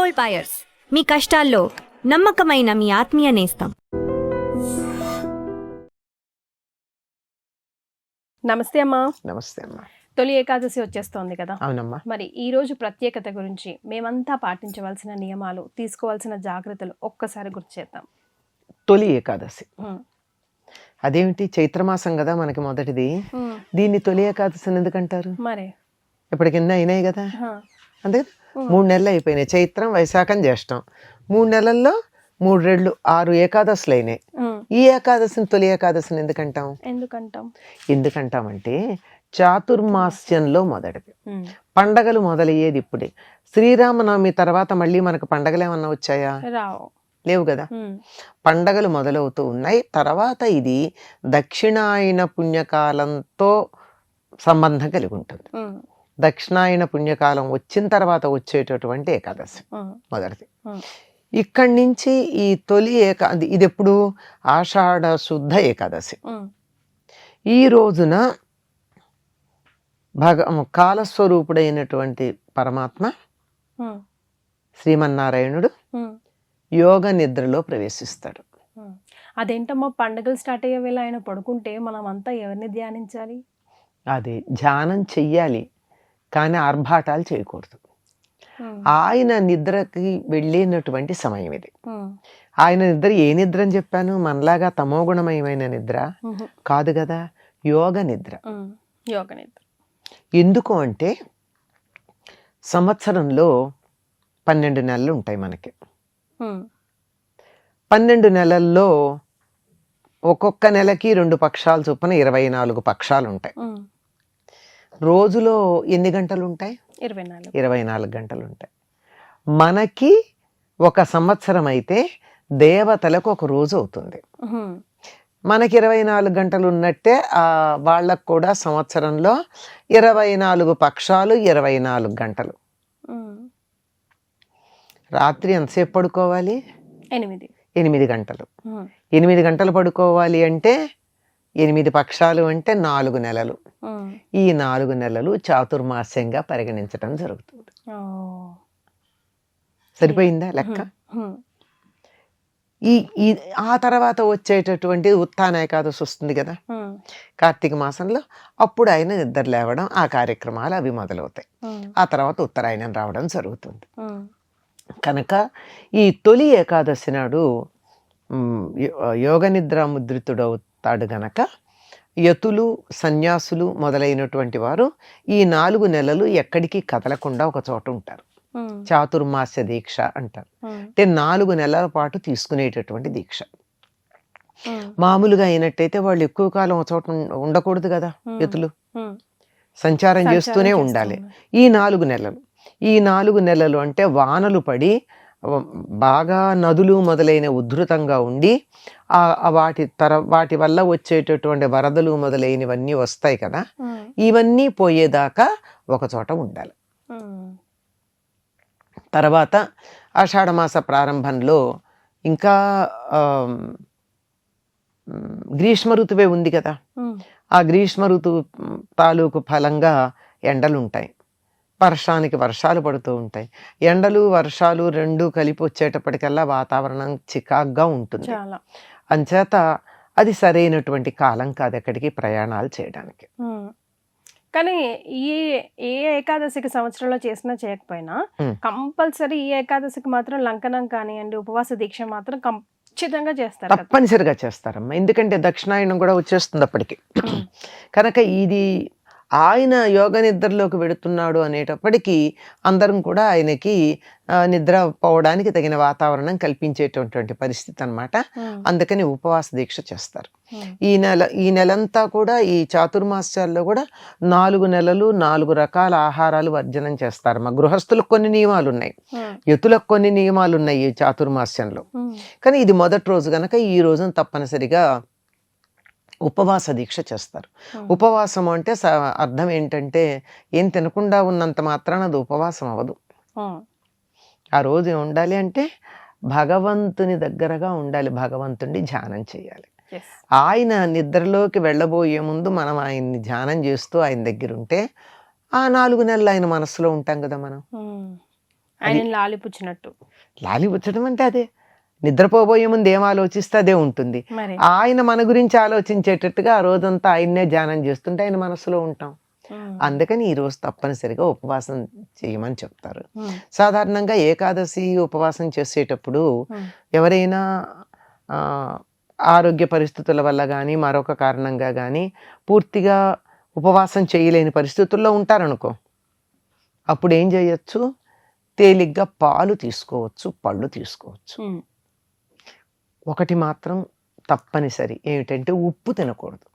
Gold buyers, మీ కష్టాల్లో నమ్మకమైన మీ ఆత్మీయ నేస్తం. నమస్తే అమ్మా. నమస్తే అమ్మా. తొలి ఏకాదశి వచ్చేస్తోంది కదా. అవునమ్మా. మరి ఈ రోజు ప్రత్యేకత గురించి, మేమంతా పాటించవలసిన నియమాలు, తీసుకోవాల్సిన జాగ్రత్తలు ఒక్కసారి గుర్తు చేద్దాం. తొలి ఏకాదశి అదేమిటి, చైత్రమాసం కదా మనకి మొదటిది. దీన్ని తొలి ఏకాదశి అని ఎందుకంటారు? మరి ఇప్పటికిన్నా అయినాయి కదా, అంతే కదా. 3 నెలలు అయిపోయినాయి. చైత్రం, వైశాఖం, జ్యేష్టం. 3 నెలల్లో 3 రెళ్ళు 6 ఏకాదశులు అయినాయి. ఈ ఏకాదశిని తొలి ఏకాదశిని ఎందుకంటామంటే చాతుర్మాస్యంలో మొదటిది. పండగలు మొదలయ్యేది ఇప్పుడే. శ్రీరామనవమి తర్వాత మళ్ళీ మనకు పండగలు ఏమన్నా వచ్చాయా? లేవు కదా. పండగలు మొదలవుతూ ఉన్నాయి. తర్వాత ఇది దక్షిణాయన పుణ్యకాలంతో సంబంధం కలిగి ఉంటుంది. దక్షిణాయన పుణ్యకాలం వచ్చిన తర్వాత వచ్చేటటువంటి ఏకాదశి మొదటిది. ఇక్కడి నుంచి ఈ తొలి ఇది ఎప్పుడు? ఆషాఢ శుద్ధ ఏకాదశి. ఈ రోజున కాలస్వరూపుడైనటువంటి పరమాత్మ శ్రీమన్నారాయణుడు యోగ నిద్రలో ప్రవేశిస్తాడు. అదేంటమ్మా, పండుగలు స్టార్ట్ అయ్యే వేళ ఆయన పడుకుంటే మనం అంతా ఎవరిని ధ్యానించాలి? అదే ధ్యానం చెయ్యాలి, కానీ ఆర్భాటాలు చేయకూడదు. ఆయన నిద్రకి వెళ్ళినటువంటి సమయం ఇది. ఆయన నిద్ర ఏ నిద్ర అని చెప్పాను? మనలాగా తమోగుణమయమైన నిద్ర కాదు కదా, యోగ నిద్ర. యోగ నిద్ర ఎందుకు అంటే సంవత్సరంలో 12 నెలలు ఉంటాయి మనకి. 12 నెలల్లో ఒక్కొక్క నెలకి 2 పక్షాలు చొప్పున 24 పక్షాలు ఉంటాయి. రోజులో ఎన్ని గంటలు ఉంటాయి? 24 గంటలు ఉంటాయి. మనకి ఒక సంవత్సరం అయితే దేవతలకు ఒక రోజు అవుతుంది. మనకి 24 గంటలు ఉన్నట్టే వాళ్ళకు కూడా సంవత్సరంలో 24 పక్షాలు, 24 గంటలు. రాత్రి ఎంతసేపు పడుకోవాలి? 8 గంటలు. 8 గంటలు పడుకోవాలి అంటే 8 పక్షాలు అంటే 4 నెలలు. ఈ 4 నెలలు చాతుర్మాస్యంగా పరిగణించడం జరుగుతుంది. సరిపోయిందా లెక్క? ఆ తర్వాత వచ్చేటటువంటి ఉత్థాన ఏకాదశి వస్తుంది కదా, కార్తీక మాసంలో. అప్పుడు ఆయన నిద్ర లేవడం, ఆ కార్యక్రమాలు అవి మొదలవుతాయి. ఆ తర్వాత ఉత్తరాయణం రావడం జరుగుతుంది. కనుక ఈ తొలి ఏకాదశి నాడు యోగ నిద్ర ముద్రితుడవుతాడు గనక యతులు, సన్యాసులు మొదలైనటువంటి వారు ఈ 4 నెలలు ఎక్కడికి కదలకుండా ఒక చోట ఉంటారు. చాతుర్మాస్య దీక్ష అంటారు. అంటే 4 నెలల పాటు తీసుకునేటటువంటి దీక్ష. మామూలుగా అయినట్టయితే వాళ్ళు ఎక్కువ కాలం ఒక చోట ఉండకూడదు కదా. యతులు సంచారం చేస్తూనే ఉండాలి. ఈ 4 నెలలు, ఈ 4 నెలలు అంటే వానలు పడి బాగా నదులు మొదలైన ఉధృతంగా ఉండి వాటి వల్ల వచ్చేటటువంటి వరదలు మొదలైనవన్నీ వస్తాయి కదా, ఇవన్నీ పోయేదాకా ఒక చోట ఉండాలి. తర్వాత ఆషాఢమాస ప్రారంభంలో ఇంకా గ్రీష్మ ఋతువే ఉంది కదా. ఆ గ్రీష్మ ఋతువు తాలూకు ఫలంగా ఎండలు ఉంటాయి, వర్షానికి వర్షాలు పడుతూ ఉంటాయి. ఎండలు వర్షాలు రెండూ కలిపి వచ్చేటప్పటికల్లా వాతావరణం చికాగ్గా ఉంటుంది. అంచేత అది సరైనటువంటి కాలం కాదు ఎక్కడికి ప్రయాణాలు చేయడానికి. కానీ ఏ ఏకాదశికి సంవత్సరంలో చేసినా చేయకపోయినా కంపల్సరీ ఈ ఏకాదశికి మాత్రం లంకనం కానివ్వండి, ఉపవాస దీక్ష మాత్రం ఖచ్చితంగా చేస్తారు, తప్పనిసరిగా చేస్తారమ్మా. ఎందుకంటే దక్షిణాయనం కూడా వచ్చేస్తుంది అప్పటికి. కనుక ఇది ఆయన యోగ నిద్రలోకి వెడుతున్నాడు అనేటప్పటికీ అందరం కూడా ఆయనకి నిద్ర పోవడానికి తగిన వాతావరణం కల్పించేటటువంటి పరిస్థితి అన్నమాట. అందుకని ఉపవాస దీక్ష చేస్తారు. ఈ నెలంతా కూడా ఈ చాతుర్మాస్యాల్లో కూడా 4 నెలలు 4 రకాల ఆహారాలు వర్జనం చేస్తారు. మా గృహస్థులకు కొన్ని నియమాలు ఉన్నాయి, యతులకు కొన్ని నియమాలు ఉన్నాయి ఈ చాతుర్మాస్యంలో. కానీ ఇది మొదటి రోజు కనుక ఈ రోజున తప్పనిసరిగా ఉపవాస దీక్ష చేస్తారు. ఉపవాసం అంటే అర్థం ఏంటంటే ఏం తినకుండా ఉన్నంత మాత్రాన అది ఉపవాసం అవ్వదు. ఆ రోజు ఉండాలి అంటే భగవంతుని దగ్గరగా ఉండాలి, భగవంతుని ధ్యానం చేయాలి. ఆయన నిద్రలోకి వెళ్ళబోయే ముందు మనం ఆయన్ని ధ్యానం చేస్తూ ఆయన దగ్గర ఉంటే ఆ 4 నెలలు ఆయన మనసులో ఉంటాం కదా మనం. ఆయన లాలిపుచ్చినట్టు. లాలి వచ్చడం అంటే అదే, నిద్రపోబోయే ముందు ఏం ఆలోచిస్తే అదే ఉంటుంది. మరి ఆయన మన గురించి ఆలోచించేటట్టుగా ఆ రోజంతా ఆయన్నే ధ్యానం చేస్తుంటే ఆయన మనసులో ఉంటాం. అందుకని ఈ రోజు తప్పనిసరిగా ఉపవాసం చేయమని చెప్తారు. సాధారణంగా ఏకాదశి ఉపవాసం చేసేటప్పుడు ఎవరైనా ఆరోగ్య పరిస్థితుల వల్ల కానీ మరొక కారణంగా కానీ పూర్తిగా ఉపవాసం చేయలేని పరిస్థితుల్లో ఉంటారనుకో, అప్పుడు ఏం చేయొచ్చు, తేలిగ్గా పాలు తీసుకోవచ్చు, పళ్ళు తీసుకోవచ్చు. ఒకటి మాత్రం తప్పనిసరి ఏమిటంటే ఉప్పు తినకూడదు.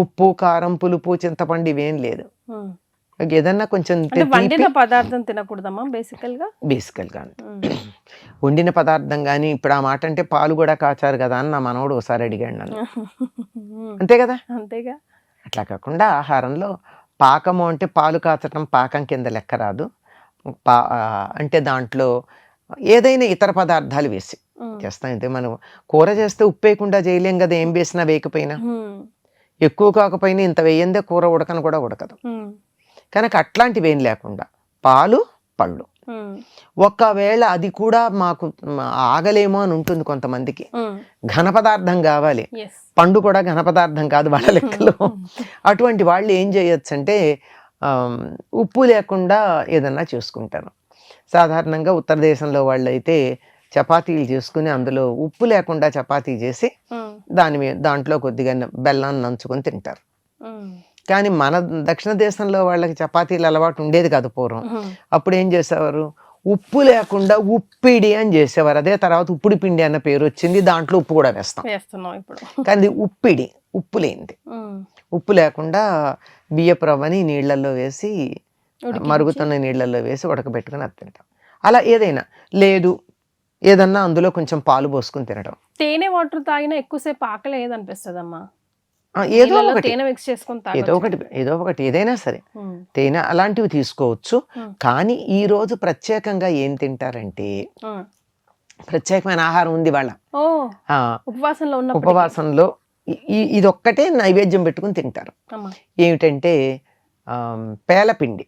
ఉప్పు, కారం, పులుపు, చింతపండు ఇవేం లేదు. ఏదన్నా కొంచెం వండిన పదార్థం తినకూడదమ్మా బేసికల్గా. వండిన పదార్థం కానీ, ఇప్పుడు ఆ మాట అంటే పాలు కూడా కాచారు కదా అని నా మనవడు ఒకసారి అడిగాడు నన్ను. అంతే కదా, అంతేగా. అట్లా కాకుండా ఆహారంలో పాకము అంటే పాలు కాచటం పాకం కింద లెక్క రాదు. అంటే దాంట్లో ఏదైనా ఇతర పదార్థాలు వేసి చేస్తాం. అయితే మనం కూర చేస్తే ఉప్పు వేయకుండా చేయలేం కదా, ఏం వేసినా వేయకపోయినా. ఎక్కువ కాకపోయినా ఇంత వేయందే కూర ఉడకను కూడా ఉడకదు. కనుక అట్లాంటివి ఏం లేకుండా పాలు, పళ్ళు. ఒకవేళ అది కూడా మాకు ఆగలేమో అని ఉంటుంది కొంతమందికి, ఘన పదార్థం కావాలి, పండు కూడా ఘన పదార్థం కాదు వాళ్ళ లెక్కలో. అటువంటి వాళ్ళు ఏం చేయొచ్చు అంటే ఉప్పు లేకుండా ఏదన్నా చేసుకుంటారు. సాధారణంగా ఉత్తర దేశంలో వాళ్ళు అయితే చపాతీలు చేసుకుని అందులో ఉప్పు లేకుండా చపాతీ చేసి దాంట్లో కొద్దిగా బెల్లాన్ని నంచుకొని తింటారు. కానీ మన దక్షిణ దేశంలో వాళ్ళకి చపాతీలు అలవాటు ఉండేది కాదు పూర్వం. అప్పుడు ఏం చేసేవారు, ఉప్పు లేకుండా ఉప్పిడి అని చేసేవారు. అదే తర్వాత ఉప్పుడు పిండి అన్న పేరు వచ్చింది, దాంట్లో ఉప్పు కూడా వేస్తాం. కానీ ఉప్పిడి, ఉప్పు లేనిది. ఉప్పు లేకుండా బియ్యపు రవ్వని నీళ్ళల్లో వేసి, మరుగుతున్న నీళ్ళల్లో వేసి ఉడకబెట్టుకుని అది తింటాం. అలా ఏదైనా లేదు, ఏదన్నా అందులో కొంచెం పాలు పోసుకుని తినడం. తేనె వాటర్ తాగినా ఎక్కువసేపు ఆకలి ఏదనిపిస్తుందమ్మా? ఏదో ఒకటి ఏదైనా సరే తేనె అలాంటివి తీసుకోవచ్చు. కానీ ఈ రోజు ప్రత్యేకంగా ఏం తింటారంటే, ప్రత్యేకమైన ఆహారం ఉంది వాళ్ళ ఉపవాసంలో. ఇదొక్కటే నైవేద్యం పెట్టుకుని తింటారు. ఏమిటంటే పేలపిండి.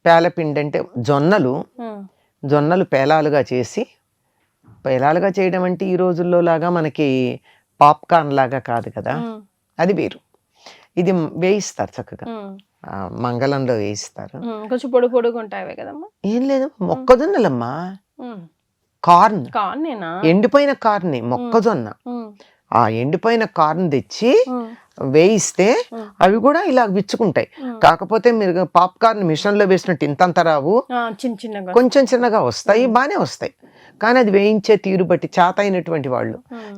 పేలపిండి అంటే జొన్నలు పేలాలుగా చేసి, పేలాలుగా చేయడం అంటే ఈ రోజుల్లో లాగా మనకి పాప్కార్న్ లాగా కాదు కదా, అది వేరు. ఇది వేయిస్తారు చక్కగా, మంగళంలో వేయిస్తారు. కొంచెం పొడి పొడిగా ఉంటాయి కదమ్మా. ఏం లేదు, మొక్కజొన్నలమ్మా, కార్న్, ఎండిపోయిన కార్న్, మొక్కజొన్న. ఆ ఎండిపోయిన కార్న్ తెచ్చి వేయిస్తే అవి కూడా ఇలా విచ్చుకుంటాయి. కాకపోతే మీరు పాప్కార్న్ మిషన్ లో వేసినట్టు ఇంతంత రావు, కొంచెం చిన్నగా వస్తాయి, బానే వస్తాయి. కానీ అది వేయించే తీరు బట్టి చేత అయినటువంటి వాళ్ళు,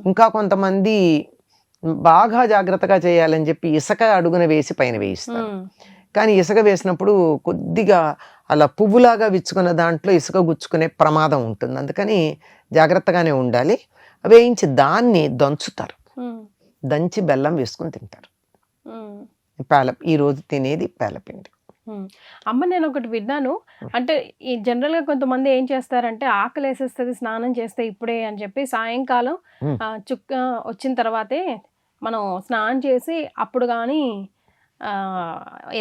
ఇంకా కొంతమంది బాగా జాగ్రత్తగా చేయాలని చెప్పి ఇసుక అడుగున వేసి పైన వేయిస్తారు. కానీ ఇసుక వేసినప్పుడు కొద్దిగా అలా పువ్వులాగా విచ్చుకున్న దాంట్లో ఇసుక గుచ్చుకునే ప్రమాదం ఉంటుంది. అందుకని జాగ్రత్తగానే ఉండాలి. వేయించి దాన్ని దంచుతారు, దంచి బెల్లం వేసుకుని తింటారు. ఈ రోజు తినేది పేలపిండి. అమ్మ, నేను ఒకటి విన్నాను, అంటే ఈ జనరల్గా కొంతమంది ఏం చేస్తారంటే ఆకలి వేసేస్తుంది స్నానం చేస్తే ఇప్పుడే అని చెప్పి సాయంకాలం చుక్క వచ్చిన తర్వాతే మనం స్నానం చేసి అప్పుడు కానీ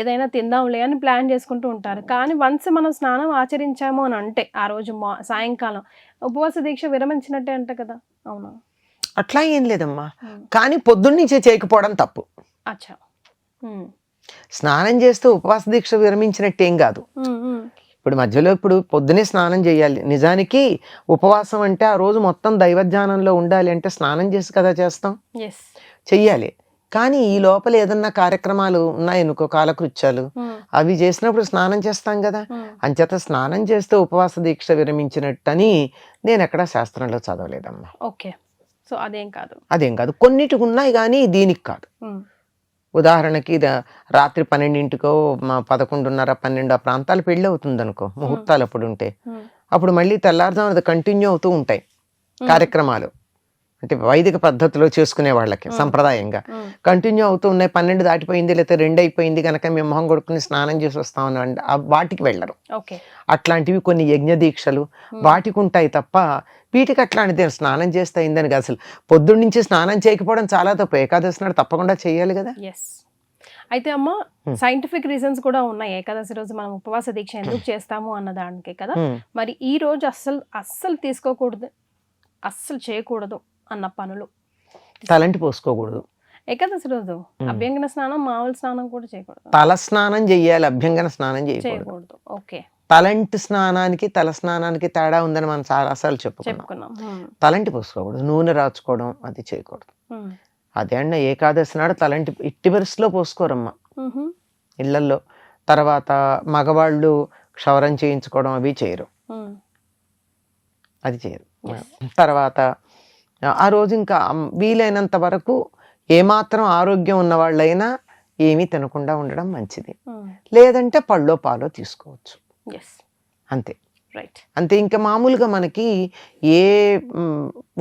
ఏదైనా తిందాంలే అని ప్లాన్ చేసుకుంటూ ఉంటారు. కానీ వన్స్ మనం స్నానం ఆచరించాము అని అంటే ఆ రోజు సాయంకాలం ఉపవాస దీక్ష విరమించినట్టే అంట కదా, అవునా? అట్లా ఏం లేదమ్మా, కానీ పొద్దున్నుంచే చేయకపోవడం తప్పు. అచ్చా, స్నానం చేస్తూ ఉపవాస దీక్ష విరమించినట్టేం కాదు. ఇప్పుడు పొద్దునే స్నానం చేయాలి. నిజానికి ఉపవాసం అంటే ఆ రోజు మొత్తం దైవధ్యానంలో ఉండాలి అంటే స్నానం చేసి కదా చేస్తాం, చెయ్యాలి. కానీ ఈ లోపల ఏదన్నా కార్యక్రమాలు ఉన్నాయనుకో, కాలకృత్యాలు, అవి చేసినప్పుడు స్నానం చేస్తాం కదా. అంచేత స్నానం చేస్తే ఉపవాస దీక్ష విరమించినట్టని నేను ఎక్కడా శాస్త్రంలో చదవలేదమ్మా. ఓకే, సో అదేం కాదు. కొన్నిటికి ఉన్నాయి కానీ దీనికి కాదు. ఉదాహరణకి రాత్రి 12కో 11:30, 12 ప్రాంతాలు పెళ్లి అవుతుంది అనుకో, ముహూర్తాలు అప్పుడు ఉంటే, అప్పుడు మళ్ళీ తెల్లారుజామున కంటిన్యూ అవుతూ ఉంటాయి కార్యక్రమాలు. అంటే వైదిక పద్ధతిలో చేసుకునే వాళ్ళకి సంప్రదాయంగా కంటిన్యూ అవుతూ ఉన్నాయి. 12 దాటిపోయింది లేకపోతే 2 అయిపోయింది కనుక మేము మొహం కొడుకుని స్నానం చేసి వస్తామని వాటికి వెళ్ళరు. అట్లాంటివి కొన్ని యజ్ఞ దీక్షలు వాటికి ఉంటాయి తప్ప వీటికి అట్లాంటిది స్నానం చేస్తే అయిందని కాదు. అసలు పొద్దున్న నుంచి స్నానం చేయకపోవడం చాలా తప్పు. ఏకాదశి నాడు తప్పకుండా చేయాలి కదా. అయితే అమ్మ సైంటిఫిక్ రీజన్స్ కూడా ఉన్నాయి ఏకాదశి రోజు మనం ఉపవాస దీక్ష ఎందుకు చేస్తాము అన్న దానికి కదా. మరి ఈ రోజు అస్సలు తీసుకోకూడదు, అస్సలు చేయకూడదు అన్న పనులు. తలంటి పోసుకోకూడదు ఏకాదశి రోజు అభ్యంగన స్నానం, మామూలు స్నానం కూడా చేయకూడదు. తల స్నానం చెయ్యాలి, అభ్యంగన స్నానం చేయకూడదు. ఓకే. తలంటి స్నానానికి తల స్నానానికి తేడా ఉందని మనం చాలాసార్లు చెప్పుకున్నాం. తలంటి పోసుకోకూడదు, నూనె రాచుకోవడం అది చేయకూడదు. అదే అండి ఏకాదశి నాడు తలంటి ఇట్టి పరిస్థితిలో పోసుకోరమ్మా ఇళ్లల్లో. తర్వాత మగవాళ్ళు క్షవరం చేయించుకోవడం అవి చేయరు, అది చేయరు. తర్వాత ఆ రోజు ఇంకా వీలైనంత వరకు ఏమాత్రం ఆరోగ్యం ఉన్న వాళ్ళైనా ఏమీ తినకుండా ఉండడం మంచిది. లేదంటే పళ్ళో పాలో తీసుకోవచ్చు, అంతే. అంతే. ఇంకా మామూలుగా మనకి ఏ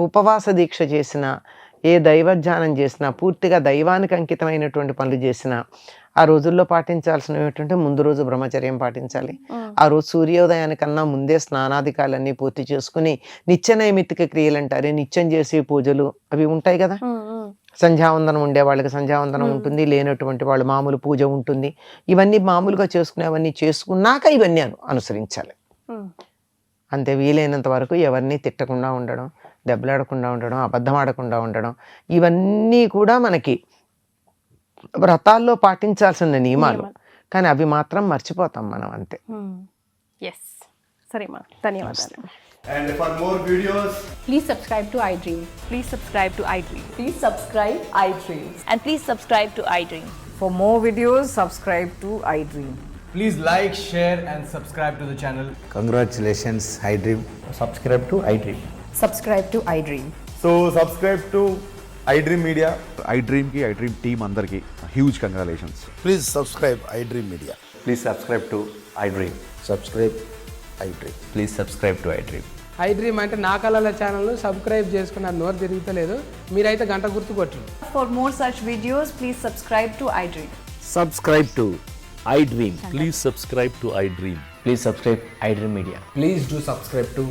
ఉపవాస దీక్ష చేసినా, ఏ దైవధ్యానం చేసినా, పూర్తిగా దైవానికి అంకితమైనటువంటి పనులు చేసినా ఆ రోజుల్లో పాటించాల్సినవి ఏంటంటే ముందు రోజు బ్రహ్మచర్యం పాటించాలి. ఆ రోజు సూర్యోదయానికన్నా ముందే స్నానాధికాలన్నీ పూర్తి చేసుకుని నిత్య నైమిత్తిక క్రియలు అంటారే, నిత్యం చేసే పూజలు అవి ఉంటాయి కదా. సంధ్యావందనం ఉండే వాళ్ళకి సంధ్యావందనం ఉంటుంది, లేనటువంటి వాళ్ళు మామూలు పూజ ఉంటుంది. ఇవన్నీ మామూలుగా చేసుకునేవన్నీ చేసుకున్నాక ఇవన్నీ అనుసరించాలి. అంతే. వీలైనంత వరకు ఎవరిని తిట్టకుండా ఉండడం, దెబ్బలాడకుండా ఉండడం, అబద్ధం ఆడకుండా ఉండడం, ఇవన్నీ కూడా మనకి వ్రతాల్లో పాటించాల్సిన నియమాలు. కానీ అవి మాత్రం మర్చిపోతాం మనం, అంతే. సరే మా ధన్యవాదాలు. And for more videos, Please subscribe to iDream. Please subscribe to iDream. Please subscribe iDream. And please subscribe to iDream. For more videos, subscribe to iDream. please like, share and subscribe to the channel. Congratulations, iDream. Subscribe to iDream. Subscribe to iDream. So subscribe to iDream Media. iDream ki iDream team andarki huge congratulations. Please subscribe iDream Media. Please subscribe to iDream. Subscribe iDream. Please subscribe to iDream. iDream అంటే నా కళల ఛానల్ను subscribe చేసుకున్న నోరు తిరుగుతలేదు, మీరైతే గంట గుర్తు కొట్టండి. For more such videos, please subscribe to iDream. Subscribe to iDream. Please subscribe to iDream. Please subscribe iDream Media. Please do subscribe to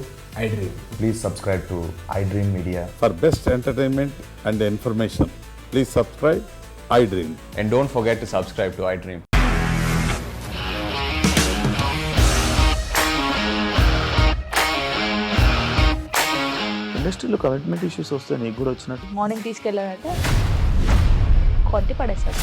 iDream. Please subscribe to iDream Media. For best entertainment and information, please subscribe iDream. And don't forget to subscribe to iDream. ఇండస్ట్రీలో commitment issues వస్తే నీకు కూడా వచ్చినట్టు morning తీసుకెళ్ళాలంటే కొట్టి పడేసాడు.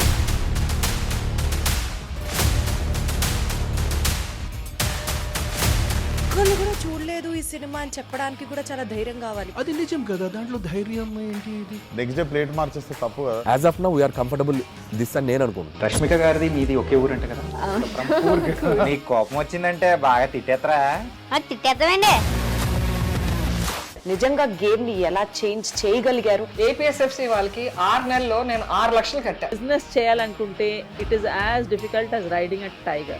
ఒక్కళ్ళు కూడా చూడలేదు ఈ సినిమా అని చెప్పడానికి కూడా చాలా ధైర్యం కావాలి. అది నిజం కదా, దాంట్లో ధైర్యం ఏంటి? ఇది నెక్స్ట్ డే ప్లేట్ మార్చేస్తే తప్పు కదా. As of now we're comfortable this అని నేను అనుకుంటున్నాను. రష్మిక గారిది మీది ఒకే ఊరు అంట కదా. నీకు కోపం వచ్చిందంటే బాగా తిట్టేత్తరా? తిట్టేద్దామండి. నిజంగా గేమ్ ని ఎలా చేంజ్ చేయగలిగారు? ఏపీఎస్ఎఫ్సి వాళ్ళకి 6 నెలల్లో నేను 6 లక్షలు కట్టా. బిజినెస్ చేయాలనుకుంటే it is as difficult as riding a tiger.